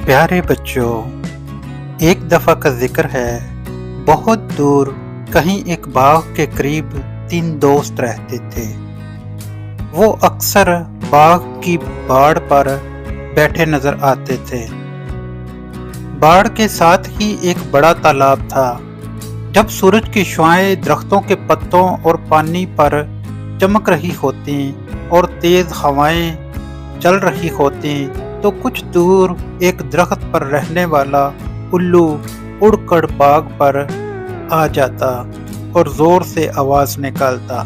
प्यारे बच्चों, एक दफ़ा का जिक्र है। बहुत दूर कहीं एक बाग के करीब 3 दोस्त रहते थे। वो अक्सर बाग की बाड़ पर बैठे नजर आते थे। बाड़ के साथ ही एक बड़ा तालाब था। जब सूरज की शुआएं दरख्तों के पत्तों और पानी पर चमक रही होती और तेज हवाएं चल रही होती तो कुछ दूर एक दरख्त पर रहने वाला उल्लू उड़कर बाग पर आ जाता और जोर से आवाज निकालता।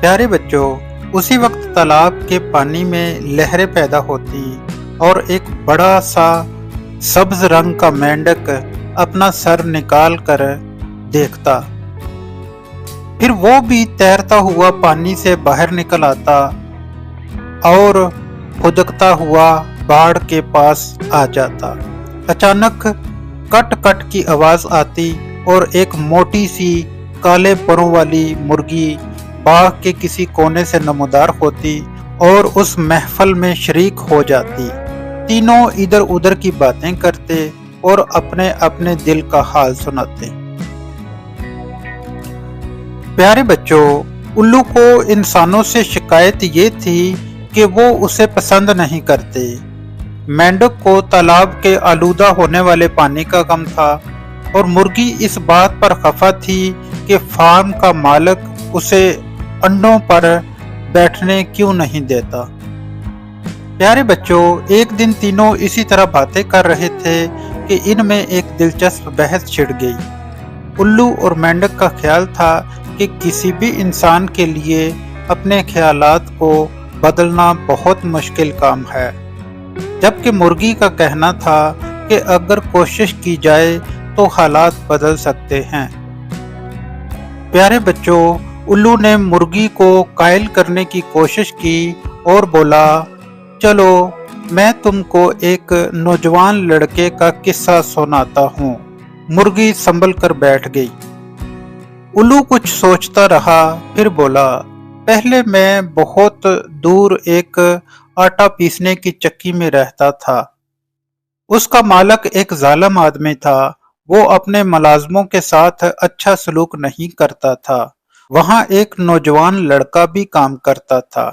प्यारे बच्चों, उसी वक्त तालाब के पानी में लहरें पैदा होती और एक बड़ा सा सब्ज रंग का मेंढक अपना सर निकाल कर देखता। फिर वो भी तैरता हुआ पानी से बाहर निकल आता और खुदकता हुआ बाढ़ के पास आ जाता। अचानक कट कट की आवाज आती और एक मोटी सी काले परों वाली मुर्गी बाग के किसी कोने से नमूदार होती और उस महफल में शरीक हो जाती। तीनों इधर उधर की बातें करते और अपने अपने दिल का हाल सुनाते। प्यारे बच्चों, उल्लू को इंसानों से शिकायत ये थी कि वो उसे पसंद नहीं करते। मेंढक को तालाब के आलूदा होने वाले पानी का गम था और मुर्गी इस बात पर खफा थी कि फार्म का मालिक उसे अंडों पर बैठने क्यों नहीं देता। प्यारे बच्चों, एक दिन तीनों इसी तरह बातें कर रहे थे कि इनमें एक दिलचस्प बहस छिड़ गई। उल्लू और मेंढक का ख्याल था कि किसी भी इंसान के लिए अपने ख्यालात को बदलना बहुत मुश्किल काम है, जबकि मुर्गी का कहना था कि अगर कोशिश की जाए तो हालात बदल सकते हैं। प्यारे बच्चों, उल्लू ने मुर्गी को कायल करने की कोशिश की और बोला, चलो मैं तुमको एक नौजवान लड़के का किस्सा सुनाता हूँ। मुर्गी संभल कर बैठ गई। उल्लू कुछ सोचता रहा, फिर बोला, पहले मैं बहुत दूर एक आटा पीसने की चक्की में रहता था। उसका मालिक एक जालिम आदमी था। वो अपने मुलाजमों के साथ अच्छा सलूक नहीं करता था। वहां एक नौजवान लड़का भी काम करता था।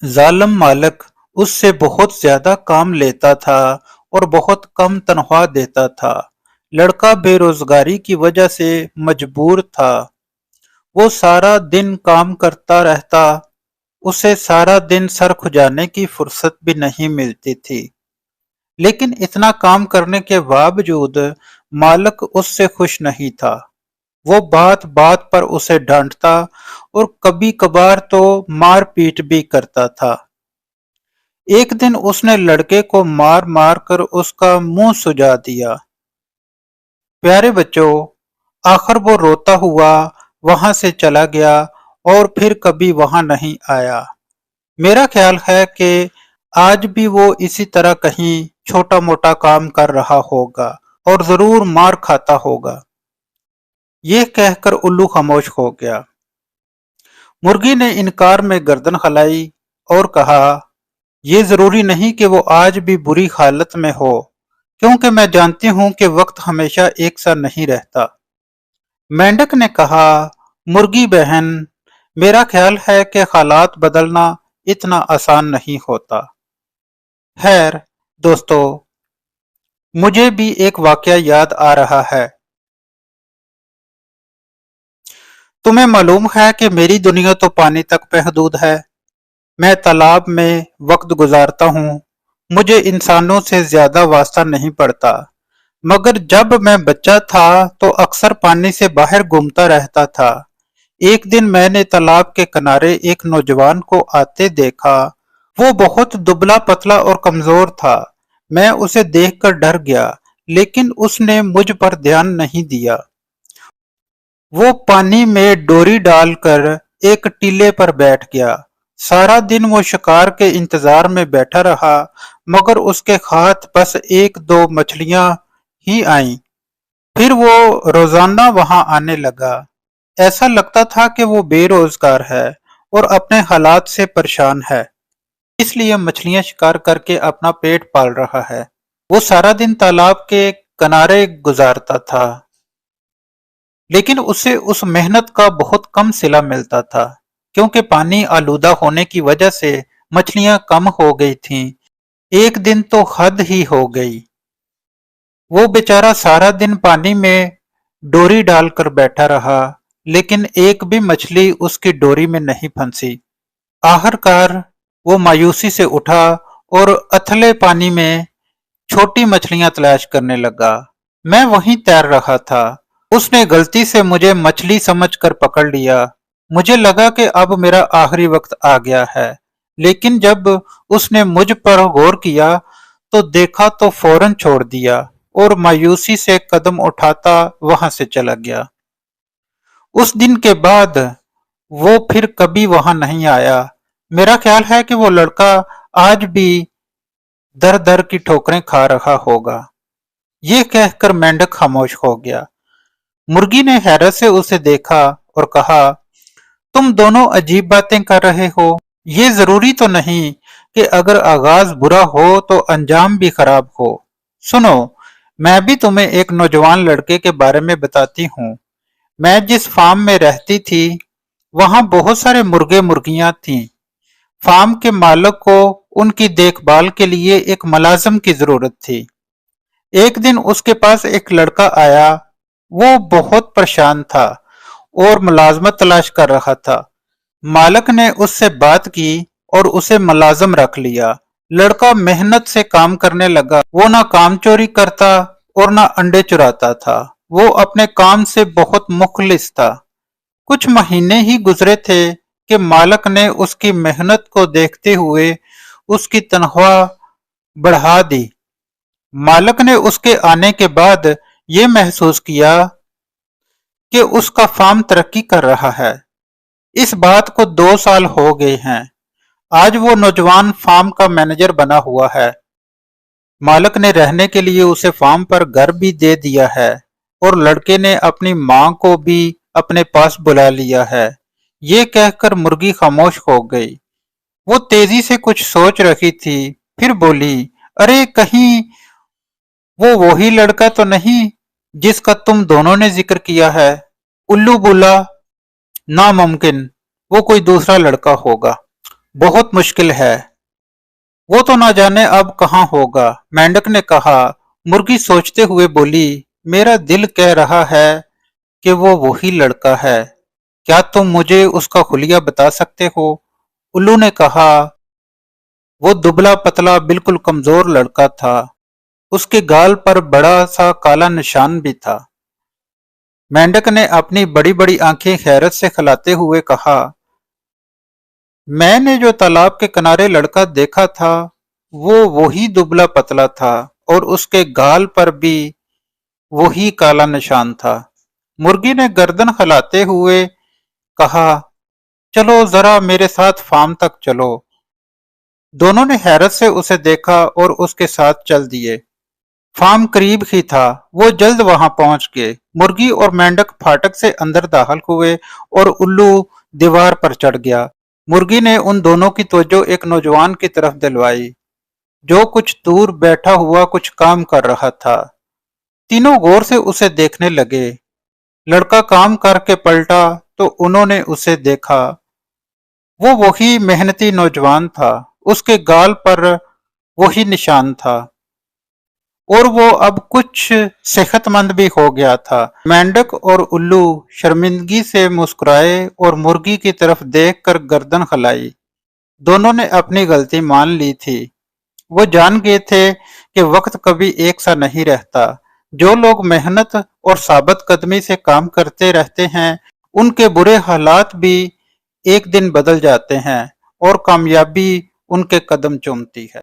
जालिम मालिक उससे बहुत ज्यादा काम लेता था और बहुत कम तनख्वाह देता था। लड़का बेरोजगारी की वजह से मजबूर था। वो सारा दिन काम करता रहता। उसे सारा दिन सर खुजाने की फुर्सत भी नहीं मिलती थी। लेकिन इतना काम करने के बावजूद मालिक उससे खुश नहीं था। वो बात बात पर उसे डांटता और कभी कभार तो मार पीट भी करता था। एक दिन उसने लड़के को मार मार कर उसका मुंह सुजा दिया। प्यारे बच्चों, आखिर वो रोता हुआ वहां से चला गया और फिर कभी वहां नहीं आया। मेरा ख्याल है कि आज भी वो इसी तरह कहीं छोटा मोटा काम कर रहा होगा और जरूर मार खाता होगा। ये कहकर उल्लू खामोश हो गया। मुर्गी ने इनकार में गर्दन हिलाई और कहा, ये जरूरी नहीं कि वो आज भी बुरी हालत में हो, क्योंकि मैं जानती हूं कि वक्त हमेशा एक सा नहीं रहता। मेंढक ने कहा, मुर्गी बहन, मेरा ख्याल है कि हालात बदलना इतना आसान नहीं होता। खैर दोस्तों, मुझे भी एक वाकया याद आ रहा है। तुम्हें मालूम है कि मेरी दुनिया तो पानी तक महदूद है। मैं तालाब में वक्त गुजारता हूँ। मुझे इंसानों से ज्यादा वास्ता नहीं पड़ता। मगर जब मैं बच्चा था तो अक्सर पानी से बाहर घूमता रहता था। एक दिन मैंने तालाब के किनारे एक नौजवान को आते देखा। वो बहुत दुबला पतला और कमजोर था। मैं उसे देखकर डर गया, लेकिन उसने मुझ पर ध्यान नहीं दिया। वो पानी में डोरी डालकर एक टीले पर बैठ गया। सारा दिन वो शिकार के इंतजार में बैठा रहा, मगर उसके हाथ बस एक दो मछलियां ही आईं। फिर वो रोजाना वहां आने लगा। ऐसा लगता था कि वो बेरोजगार है और अपने हालात से परेशान है, इसलिए मछलियां शिकार करके अपना पेट पाल रहा है। वो सारा दिन तालाब के किनारे गुजारता था, लेकिन उसे उस मेहनत का बहुत कम सिला मिलता था, क्योंकि पानी आलूदा होने की वजह से मछलियां कम हो गई थीं। एक दिन तो हद ही हो गई। वो बेचारा सारा दिन पानी में डोरी डालकर बैठा रहा, लेकिन एक भी मछली उसकी डोरी में नहीं फंसी। आखिरकार वो मायूसी से उठा और अथले पानी में छोटी मछलियां तलाश करने लगा। मैं वहीं तैर रहा था। उसने गलती से मुझे मछली समझकर पकड़ लिया। मुझे लगा कि अब मेरा आखिरी वक्त आ गया है, लेकिन जब उसने मुझ पर गौर किया तो देखा तो फौरन छोड़ दिया और मायूसी से कदम उठाता वहां से चला गया। उस दिन के बाद वो फिर कभी वहां नहीं आया। मेरा ख्याल है कि वो लड़का आज भी दर दर की ठोकरें खा रहा होगा। ये कहकर मेंढक खामोश हो गया। मुर्गी ने हैरत से उसे देखा और कहा, तुम दोनों अजीब बातें कर रहे हो। ये जरूरी तो नहीं कि अगर आगाज बुरा हो तो अंजाम भी खराब हो। सुनो, मैं भी तुम्हें एक नौजवान लड़के के बारे में बताती हूँ। मैं जिस फार्म में रहती थी, वहां बहुत सारे मुर्गे मुर्गियां थीं। फार्म के मालिक को उनकी देखभाल के लिए एक मुलाजिम की जरूरत थी। एक दिन उसके पास एक लड़का आया। वो बहुत परेशान था और मुलाजमत तलाश कर रहा था। मालिक ने उससे बात की और उसे मुलाजिम रख लिया। लड़का मेहनत से काम करने लगा। वो ना काम चोरी करता और ना अंडे चुराता था। वो अपने काम से बहुत मुखलिस था। कुछ महीने ही गुजरे थे कि मालिक ने उसकी मेहनत को देखते हुए उसकी तनख्वाह बढ़ा दी। मालिक ने उसके आने के बाद ये महसूस किया कि उसका फार्म तरक्की कर रहा है। इस बात को 2 साल हो गए हैं। आज वो नौजवान फार्म का मैनेजर बना हुआ है। मालिक ने रहने के लिए उसे फार्म पर घर भी दे दिया है और लड़के ने अपनी मां को भी अपने पास बुला लिया है। ये कहकर मुर्गी खामोश हो गई। वो तेजी से कुछ सोच रही थी, फिर बोली, अरे कहीं वो वही लड़का तो नहीं जिसका तुम दोनों ने जिक्र किया है? उल्लू बोला, नामुमकिन, वो कोई दूसरा लड़का होगा। बहुत मुश्किल है। वो तो ना जाने अब कहाँ होगा, मेंढक ने कहा। मुर्गी सोचते हुए बोली, मेरा दिल कह रहा है कि वो वही लड़का है। क्या तुम मुझे उसका हुलिया बता सकते हो? उल्लू ने कहा, वो दुबला पतला बिल्कुल कमजोर लड़का था। उसके गाल पर बड़ा सा काला निशान भी था। मेंढक ने अपनी बड़ी बड़ी आंखें हैरत से खिलाते हुए कहा, मैंने जो तालाब के किनारे लड़का देखा था, वो वही दुबला पतला था और उसके गाल पर भी वही काला निशान था। मुर्गी ने गर्दन हिलाते हुए कहा, चलो जरा मेरे साथ फार्म तक चलो। दोनों ने हैरत से उसे देखा और उसके साथ चल दिए। फार्म करीब ही था। वो जल्द वहां पहुंच गए। मुर्गी और मेंढक फाटक से अंदर दाखिल हुए और उल्लू दीवार पर चढ़ गया। मुर्गी ने उन दोनों की तवज्जो एक नौजवान की तरफ दिलवाई, जो कुछ दूर बैठा हुआ कुछ काम कर रहा था। तीनों गौर से उसे देखने लगे। लड़का काम करके पलटा तो उन्होंने उसे देखा। वो वही मेहनती नौजवान था। उसके गाल पर वही निशान था और वो अब कुछ सेहतमंद भी हो गया था। मेंढक और उल्लू शर्मिंदगी से मुस्कुराए और मुर्गी की तरफ देखकर गर्दन हिलाई। दोनों ने अपनी गलती मान ली थी। वो जान गए थे कि वक्त कभी एक सा नहीं रहता। जो लोग मेहनत और साबित कदमी से काम करते रहते हैं, उनके बुरे हालात भी एक दिन बदल जाते हैं और कामयाबी उनके कदम चूमती है।